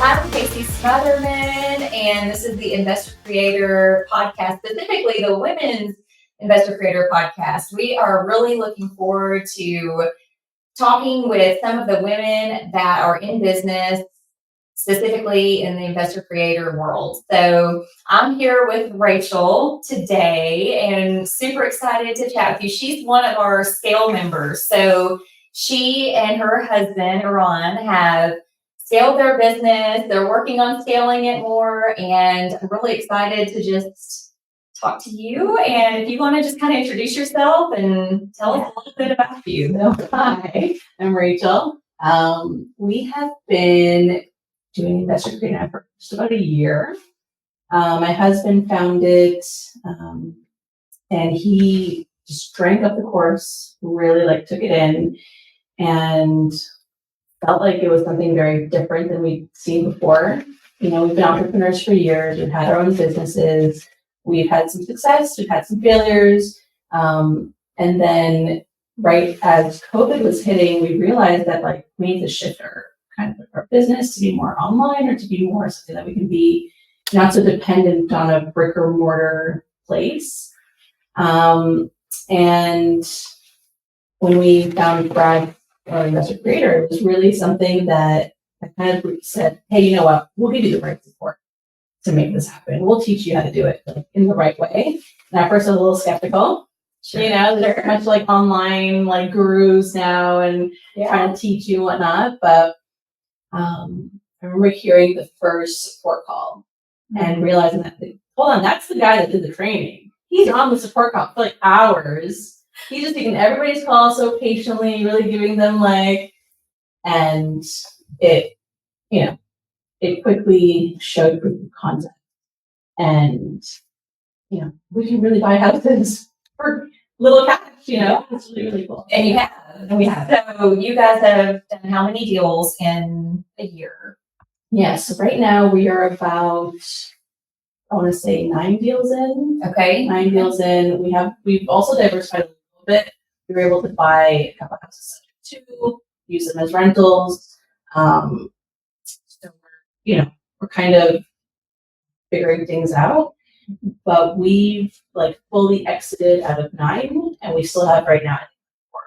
I'm Casey Smotherman, and this is the Investor Creator Podcast, specifically the Women's Investor Creator Podcast. We are really looking forward to talking with some of the women that are in business, specifically in the investor creator world. So I'm here with Rachel today and super excited to chat with you. She's one of our scale members. So she and her husband, Ron, have scaled their business. They're working on scaling it more. And I'm really excited to just talk to you. And if you want to just kind of introduce yourself and tell us a little bit about you. So, hi, I'm Rachel. We have been doing investor creating for just about a year. My husband found it, and he just drank up the course, really took it in, and felt like it was something very different than we'd seen before. We've been entrepreneurs for years. We've had our own businesses. We've had some success. We've had some failures. And then right as COVID was hitting, we realized that we need to shift our business to be more online, or to be more something that we can be not so dependent on a brick or mortar place. And when we found Brad, our investor creator, it was really something that I kind of said, hey, you know what? We'll give you the right support to make this happen. We'll teach you how to do it in the right way. And at first I was a little skeptical. Sure. There's much online gurus now and trying to teach you and whatnot. But I remember hearing the first support call and realizing that, hold on, that's the guy that did the training. He's on the support call for hours. He's just taking everybody's call so patiently, really giving them and it quickly showed proof of concept. And, we can really buy houses for little cash, it's really, really cool. And you have. And we have. So you guys have done how many deals in a year? So right now we are about, I want to say 9 deals in. Okay. 9 deals in. We've also diversified a little bit. We were able to buy a couple houses too, use them as rentals. So we're kind of figuring things out. But we've fully exited out of 9, and we still have right now 4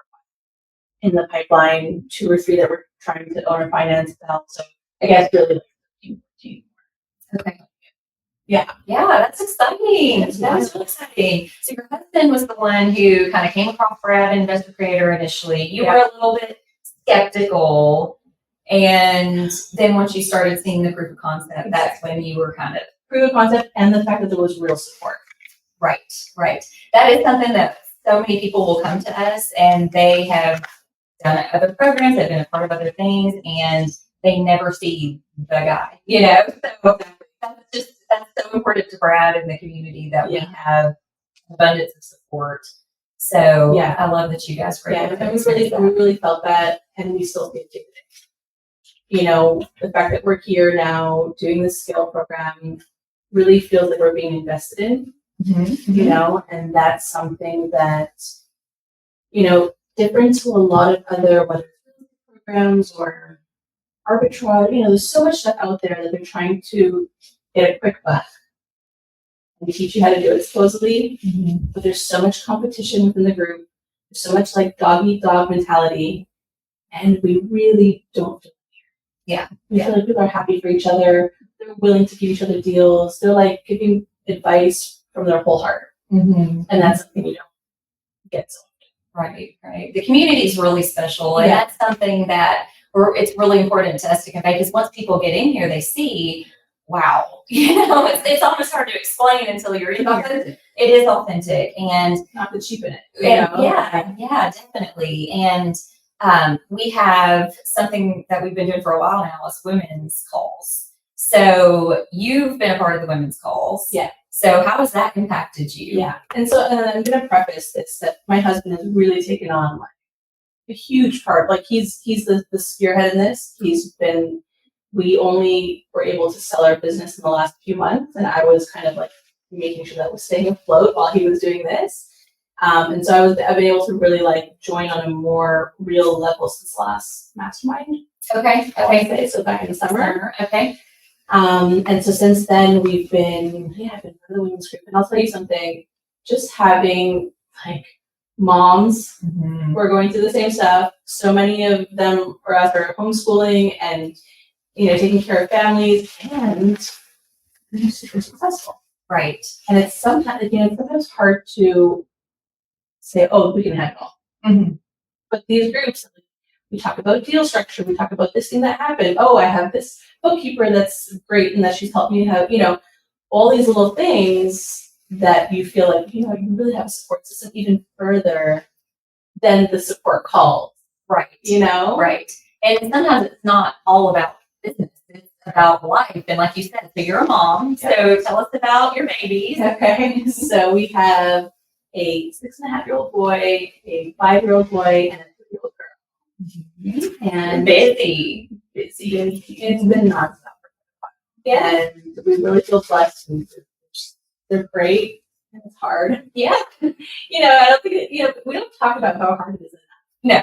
in the pipeline, 2 or 3 that we're trying to owner finance sell. So I guess really 13. Okay. Yeah, that's exciting. That was really exciting. So your husband was the one who kind of came across Brad, Investor Creator, initially. You were a little bit skeptical, and then once you started seeing the proof of concept, that's when you were kind of proof of concept, and the fact that there was real support. Right. That is something that so many people will come to us, and they have done other programs, they've been a part of other things, and they never see the guy, So that's so important to Brad and the community that we have abundance of support. So I love that you guys were able to we really felt that, and we still feel it. The fact that we're here now doing the scale program really feels like we're being invested in, and that's something that, different to a lot of other, whether it's programs or arbitrage, there's so much stuff out there that they're trying to get a quick buck and teach you how to do it supposedly, but there's so much competition within the group. There's so much dog eat dog mentality, and we really don't feel we feel like people are happy for each other. They're willing to give each other deals. They're giving advice from their whole heart. And that's something you don't get so often. Right. The community is really special. And that's something that it's really important to us to convey, because once people get in here, they see, wow, it's almost hard to explain until you're in it. It is authentic and not to cheapen it. Yeah, definitely. And we have something that we've been doing for a while now is women's calls. So you've been a part of the women's calls. Yeah. So how has that impacted you? Yeah. And so I'm going to preface this that my husband has really taken on a huge part. He's the spearhead in this. We only were able to sell our business in the last few months, and I was kind of making sure that was staying afloat while he was doing this. And so I've been able to really join on a more real level since last mastermind. Okay. I would say, so back in the summer. Okay. And so since then I've been part of the women's group. And I'll tell you something, just having like moms who are going through the same stuff. So many of them or us are homeschooling and, taking care of families, and they're super successful. Right. And it's sometimes hard to say, oh, we can have it all. Mm-hmm. But these groups, we talk about deal structure, we talk about this thing that happened. Oh, I have this bookkeeper that's great and that she's helped me have, all these little things that you feel like, you really have a support system even further than the support calls. Right. Right. And sometimes it's not all about business. It's about life. And like you said, so you're a mom. So tell us about your babies. Okay. So we have a 6.5-year-old boy, a 5-year-old boy, and a 3-year-old girl. And busy. It's been nonstop. Yeah. And we really feel blessed. They're great. And it's hard. Yeah. I don't think we don't talk about how hard it is. No.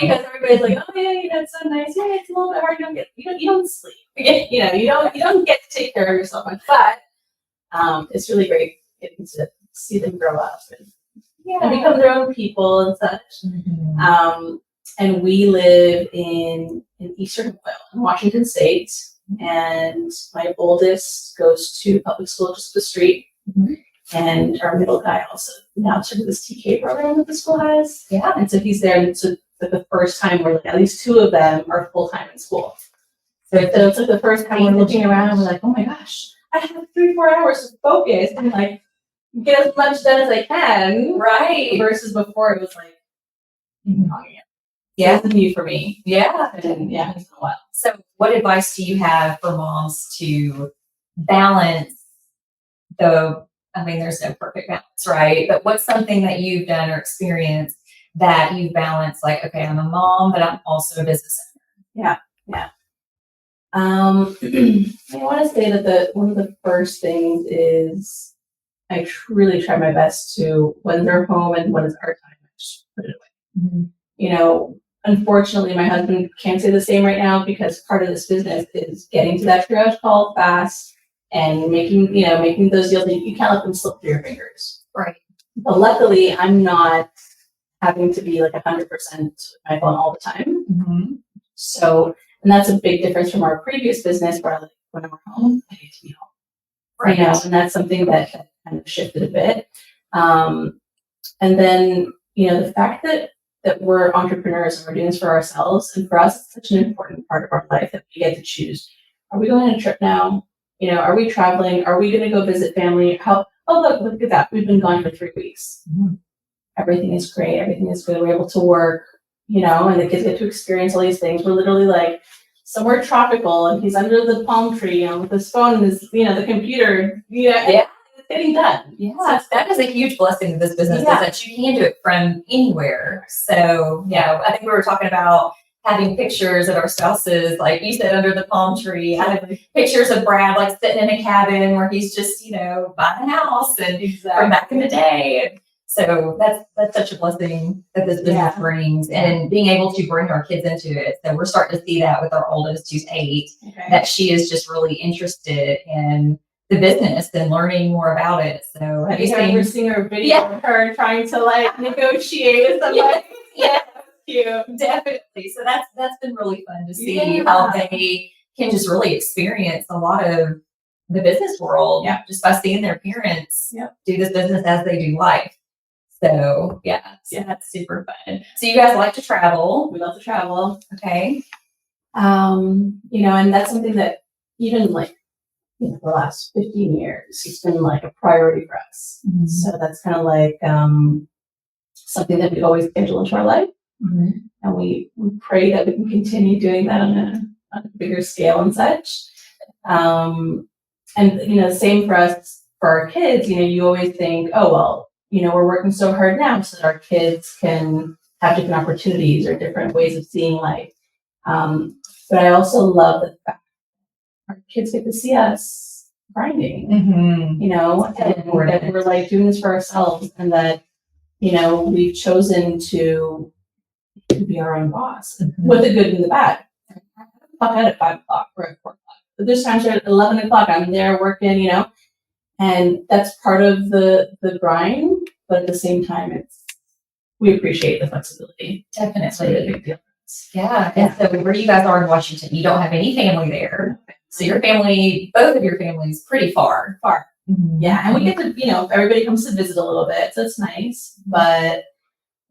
Because everybody's like, oh yeah, it's so nice. Yeah, it's a little bit hard. You don't sleep. You don't get to take care of yourself much. But it's really great getting to see them grow up and become their own people and such. Mm-hmm. And we live in Eastern Washington State, and my oldest goes to public school just up the street. Mm-hmm. And our middle guy also now started this TK program that the school has. Yeah. And so he's there, and so for the first time where at least 2 of them are full-time in school. So it's like the first time we're looking around and we're like, oh my gosh, I have 3-4 hours to focus and like get as much done as I can. Right. Versus before it was like, yeah, it's new for me. Yeah. It's been a while. So what advice do you have for moms to balance there's no perfect balance, right? But what's something that you've done or experienced that you balance, like, okay, I'm a mom, but I'm also a business owner? Yeah. I want to say that one of the first things is I really try my best to, when they're home and when it's our time, I just put it away. Mm-hmm. Unfortunately, my husband can't say the same right now because part of this business is getting to that triage call fast and making those deals. You can't let them slip through your fingers. Right. But luckily, I'm not having to be like 100% my phone all the time. Mm-hmm. So, and that's a big difference from our previous business where when I'm home, I need to be home. Right. And that's something that kind of shifted a bit. And then, the fact that we're entrepreneurs and we're doing this for ourselves, and for us, it's such an important part of our life that we get to choose. Are we going on a trip now? Are we traveling? Are we going to go visit family? Look at that. We've been gone for 3 weeks. Mm-hmm. Everything is great. Everything is good. We're able to work, and the kids get to experience all these things. We're literally like somewhere tropical, and he's under the palm tree, with his phone and his, the computer, it's getting done. Yeah, that is a huge blessing of this business, is that you can do it from anywhere. So, I think we were talking about having pictures of our spouses, like you said, under the palm tree. I have pictures of Brad, like sitting in a cabin where he's just, buying a house and from back in the day. So that's such a blessing that this business brings, and being able to bring our kids into it. So we're starting to see that with our oldest, who's 8, that she is just really interested in the business and learning more about it. So have you ever seen her video of her trying to negotiate with somebody? Yeah. Cute. Definitely. So that's been really fun to see how they can just really experience a lot of the business world just by seeing their parents do this business as they do life. So that's super fun. So you guys like to travel. We love to travel. Okay. And that's something that even the last 15 years, it's been a priority for us. Mm-hmm. So that's kind of something that we always schedule into our life. Mm-hmm. And we pray that we can continue doing that on a bigger scale and such. And same for us, for our kids. You always think, oh well, we're working so hard now so that our kids can have different opportunities or different ways of seeing life. But I also love the fact our kids get to see us grinding, and that we're doing this for ourselves, and that we've chosen to be our own boss, with the good and the bad. clock out at 5 o'clock or at 4 o'clock. But there's times at 11 o'clock, I'm there working, and that's part of the grind. But at the same time, we appreciate the flexibility. Definitely. It's really a big deal. Yeah. And so where you guys are in Washington, you don't have any family there. So your family, both of your families, pretty far. Mm-hmm. Yeah. And we get to, everybody comes to visit a little bit. So it's nice. But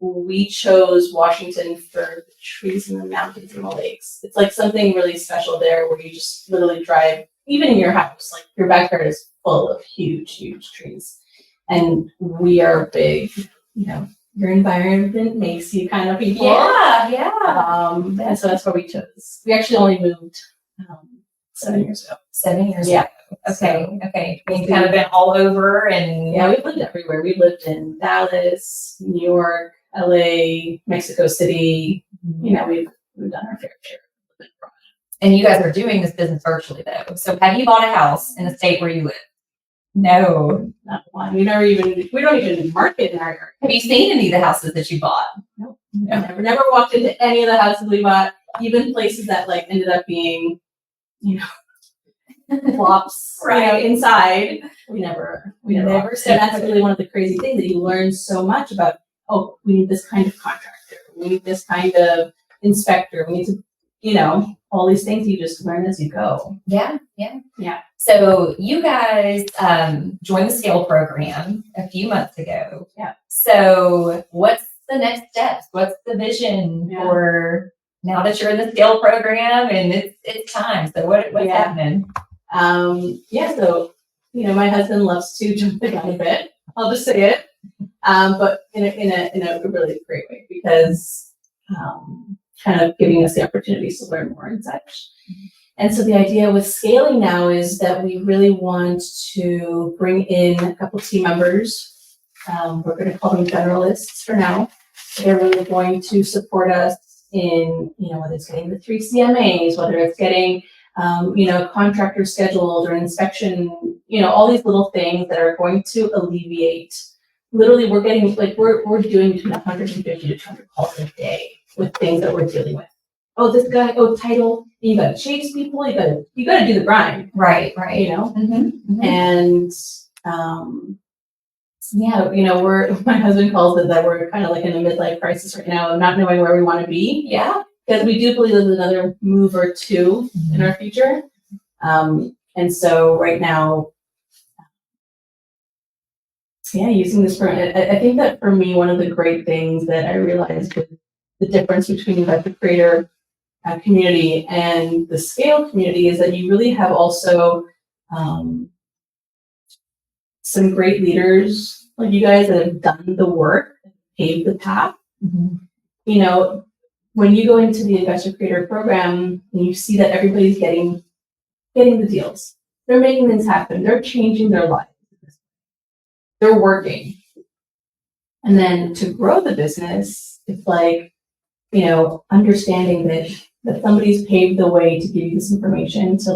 we chose Washington for the trees and the mountains and the lakes. It's like something really special there where you just literally drive, even in your house, like your backyard is full of huge, huge trees. And we are big, your environment makes you kind of people. Yeah. And so that's what we chose. We actually only moved 7 years ago. 7 years Yeah. ago. Okay. We've kind of been all over and yeah, we've lived everywhere. We lived in Dallas, New York, LA, Mexico City. We've done our fair share. And you guys are doing this business virtually though. So have you bought a house in the state where you live? No. Not one. We don't even market in our area. Have you seen any of the houses that you bought? No. Never walked into any of the houses we bought, even places that ended up being, flops inside. We never. So that's really one of the crazy things that you learn so much about. Oh, we need this kind of contractor. We need this kind of inspector. We need to, all these things you just learn as you go. Yeah. So you guys joined the Scale program a few months ago. Yeah. So what's the next steps? What's the vision for now that you're in the Scale program and it's time? So what's happening? So, my husband loves to jump the gun a bit. I'll just say it. But in a really great way because kind of giving us the opportunities to learn more and such. And so the idea with scaling now is that we really want to bring in a couple team members. We're going to call them generalists for now. They're really going to support us in, whether it's getting the 3 CMAs, whether it's getting, contractor scheduled or inspection, all these little things that are going to alleviate. Literally, we're getting we're doing between 150 to 200 calls a day with things that we're dealing with. Oh, this guy. Oh, title. You got to chase people. You got to do the grind. Right. Mm-hmm. And my husband calls it that we're kind of like in a midlife crisis right now of not knowing where we want to be. Yeah. Because we do believe there's another move or two in our future. And so right now, using this for, I think that for me, one of the great things that I realized with the difference between the creator community and the Scale community is that you really have also some great leaders like you guys that have done the work, paved the path. Mm-hmm. When you go into the Investor Creator program and you see that everybody's getting the deals, they're making things happen, they're changing their lives. They're working. And then to grow the business, it's like, understanding that somebody's paved the way to give you this information to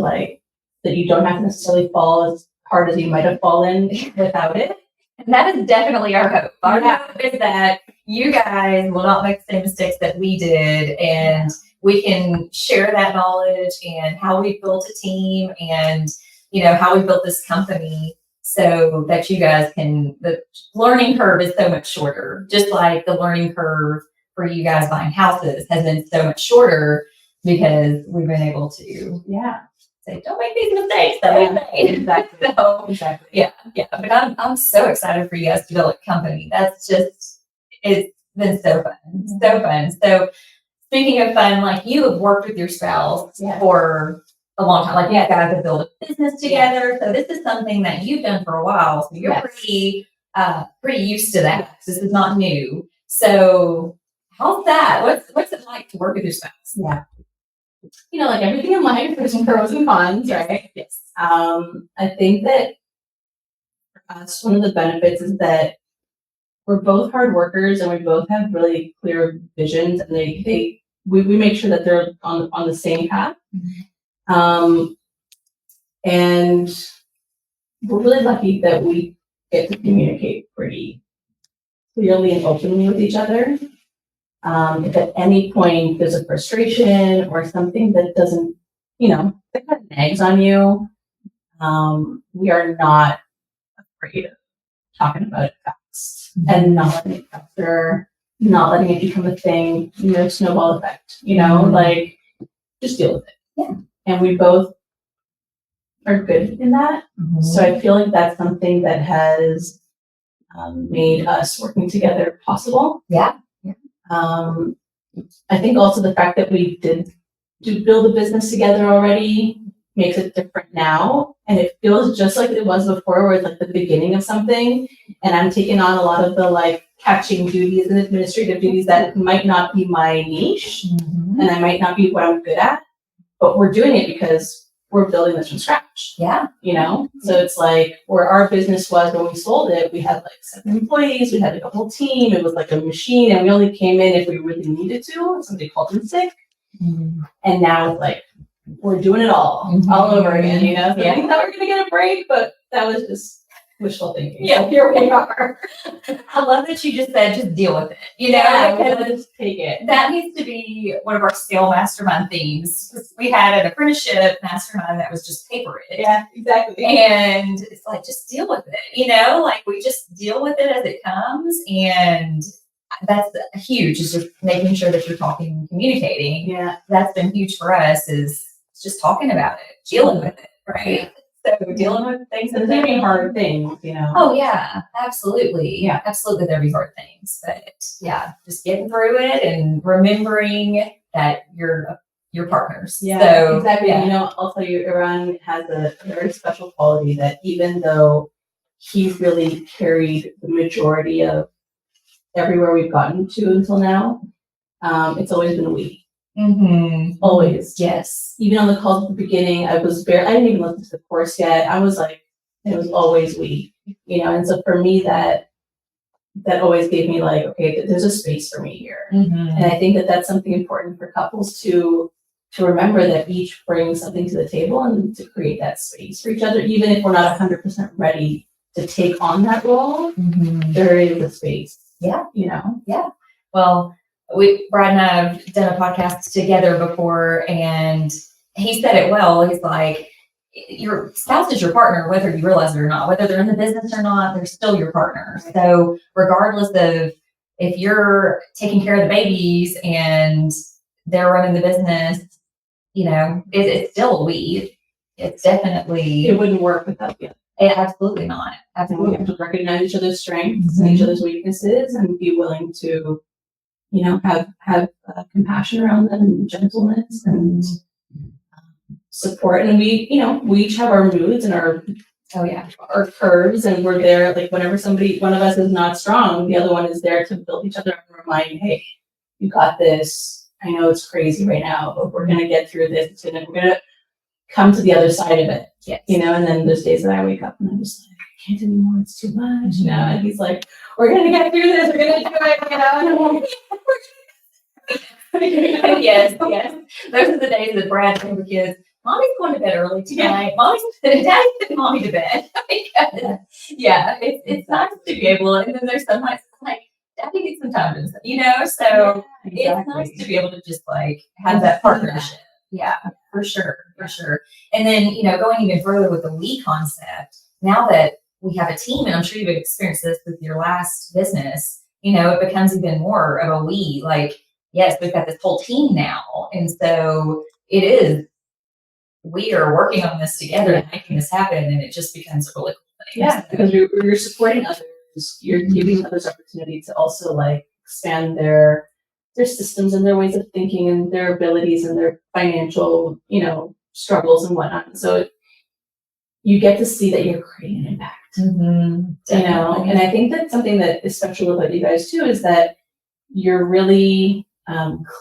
that you don't have to necessarily fall as hard as you might have fallen without it. And that is definitely our hope. Our hope is that you guys will not make the same mistakes that we did, and we can share that knowledge and how we built a team and, how we built this company. So that you guys the learning curve is so much shorter, just like the learning curve for you guys buying houses has been so much shorter because we've been able to say, don't make these mistakes that we made. Exactly. Exactly. Yeah. But I'm so excited for you guys to build a company. It's been so fun. So fun. So speaking of fun, you have worked with your spouse for a long time. You guys have built a business together. So this is something that you've done for a while. So you're pretty used to that. This is not new. So how's that? What's it like to work with your spouse? Yeah. Like everything in life, there's some pros and cons, right? Yes. I think that for us, one of the benefits is that we're both hard workers and we both have really clear visions, and we make sure that they're on the same path. Mm-hmm. And we're really lucky that we get to communicate pretty clearly and openly with each other. If at any point there's a frustration or something that doesn't that kind of nags on you. We are not afraid of talking about it fast and not letting it fester, not letting it become a thing, snowball effect, like just deal with it. Yeah. And we both are good in that. So I feel like that's something that has made us working together possible. Yeah. I think also the fact that we did build a business together already makes it different now. And it feels just like it was before, where it's like the beginning of something. And I'm taking on a lot of the like catching duties and administrative duties that might not be my niche and I might not be what I'm good at, but we're doing it because we're building this from scratch. Yeah. So it's like where our business was when we sold it, we had like 7 employees, we had like a whole team, it was like a machine, and we only came in if we really needed to, if somebody called in sick. And now it's like we're doing it all over again, So I think that we're gonna get a break, but that was just wishful thinking. Yeah, so here we are. I love that you just said just deal with it. Just take it. That needs to be one of our scale mastermind themes. We had an apprenticeship mastermind that was just paper it. Yeah, exactly. And it's like just deal with it. Like we just deal with it as it comes, and that's huge. Is just making sure that you're talking and communicating. Yeah, that's been huge for us. Is just talking about it, dealing with it, right? So dealing with things and there'll be hard things, Oh yeah, absolutely. Yeah, absolutely. There'll be hard things, but yeah, just getting through it and remembering that you're partners. Yeah, so, exactly. Yeah. I'll tell you, Iran has a very special quality that even though he's really carried the majority of everywhere we've gotten to until now, it's always been we. Always. Yes. Even on the calls at the beginning, I didn't even listen to the course yet. I was like, it was always we, and so for me that always gave me like, okay, there's a space for me here. And I think that that's something important for couples to remember, that each brings something to the table and to create that space for each other, even if we're not 100% ready to take on that role, there is a space. Yeah. Yeah. Well, Brad and I have done a podcast together before, and he said it well. He's like, your spouse is your partner, whether you realize it or not, whether they're in the business or not, they're still your partner. So regardless of if you're taking care of the babies and they're running the business, it's still we. It's definitely. It wouldn't work without you. Absolutely not. Absolutely. We have to recognize each other's strengths and each other's weaknesses, and be willing to, have compassion around them and gentleness and support. And we each have our moods and our curves, and we're there. Like whenever one of us is not strong, the other one is there to build each other up and remind, hey, you got this. I know it's crazy right now, but we're gonna get through this. We're gonna come to the other side of it. Yes. And then there's days that I wake up and I'm just like, I can't anymore, it's too much. And he's like, we're gonna get through this, we're gonna do it, and I'm like, yes. Those are the days that Brad told the kids, Mommy's going to bed early tonight. Daddy's putting Mommy to bed. Because, it's nice to be able, and then there's some nights like, Daddy needs some time to himself, so it's nice to be able to just like have that partnership. Yeah, for sure. And then, going even further with the we concept, now that we have a team, and I'm sure you've experienced this with your last business, it becomes even more of a we, like, yes, we've got this whole team now. And so it is, we are working on this together and making this happen. And it just becomes a really cool thing. Yeah, because you're supporting others. You're giving others opportunity to also like expand their systems and their ways of thinking and their abilities and their financial, struggles and whatnot. So you get to see that you're creating an impact. And I think that's something that is special about you guys too, is that you're really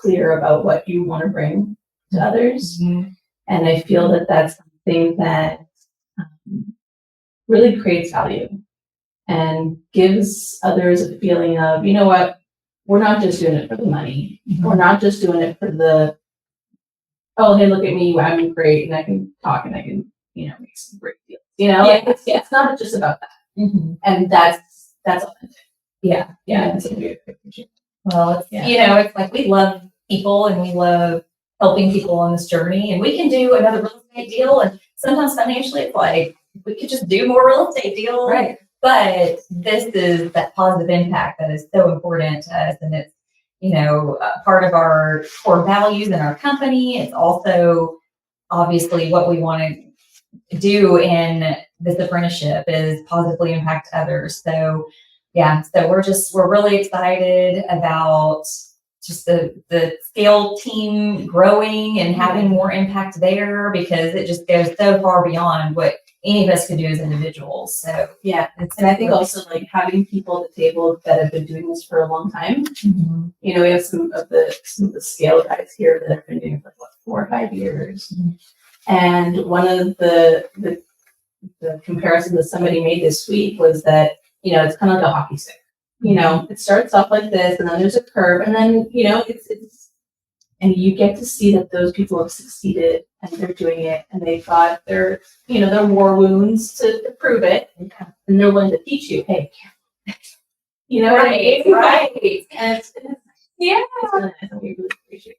clear about what you want to bring to others. And I feel that that's something that really creates value and gives others a feeling of, you know what, we're not just doing it for the money. We're not just doing it for the, oh, hey, look at me, I'm great, and I can talk and I can, make some great deals. It's not just about that. And that's authentic. Yeah. That's a weird picture. Well, it's, it's like we love people and we love helping people on this journey. And we can do another real estate deal. And sometimes financially, it's like we could just do more real estate deals. Right. But this is that positive impact that is so important to us. And it's, part of our core values in our company. It's also obviously what we want to do in this apprenticeship is positively impact others. So we're really excited about just the scale team growing and having more impact there, because it just goes so far beyond what any of us could do as individuals. So yeah, and I think also like having people at the table that have been doing this for a long time. Mm-hmm. We have some of the scale guys here that have been doing it for 4 or 5 years. Mm-hmm. And one of the comparison that somebody made this week was that, it's kind of like a hockey stick. It starts off like this, and then there's a curve, and then, it's and you get to see that those people have succeeded and they're doing it, and they've got their war wounds to prove it, and they're willing to teach you, hey, right. And it's Yeah. It's really nice, and we really appreciate it.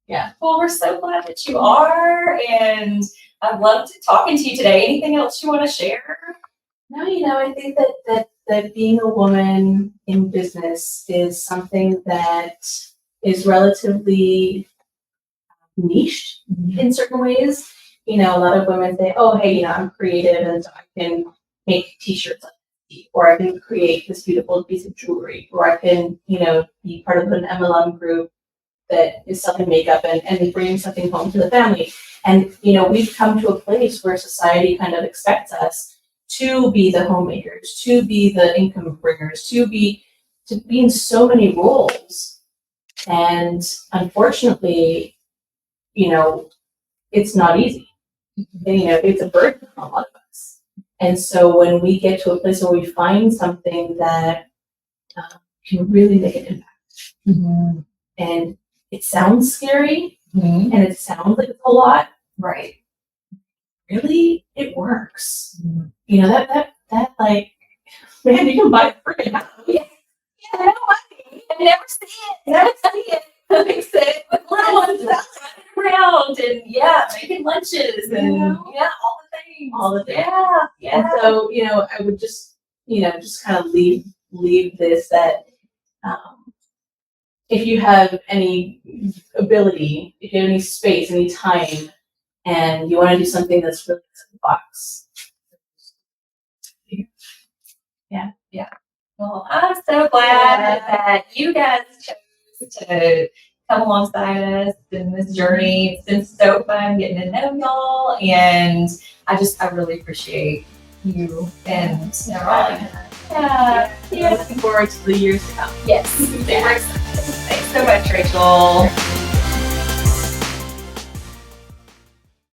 Yeah. Well, we're so glad that you are, and I've loved talking to you today. Anything else you want to share? No, I think that being a woman in business is something that is relatively niched in certain ways. A lot of women say, oh, hey, I'm creative and so I can make t-shirts, or I can create this beautiful piece of jewelry, or I can, be part of an MLM group that is selling makeup and bringing something home to the family. And, we've come to a place where society kind of expects us to be the homemakers, to be the income bringers, to be in so many roles. And unfortunately, it's not easy. It's a burden on a lot of us. And so when we get to a place where we find something that can really make an impact, and it sounds scary, and it sounds like it's a lot, right? Really, it works. That like, man, you can buy a freaking house. Yeah, no money. I never see it. Fix it with little ones around and making lunches and all the things. Yeah. And so, I would just kind of leave this that if you have any ability, if you have any space, any time, and you want to do something that's really in the box. Yeah. Well, I'm so glad that you guys chose to come alongside us in this journey. It's been so fun getting to know y'all, and I really appreciate you and Looking forward to the years to come. Yes. Super excited. Thanks so much, Rachel.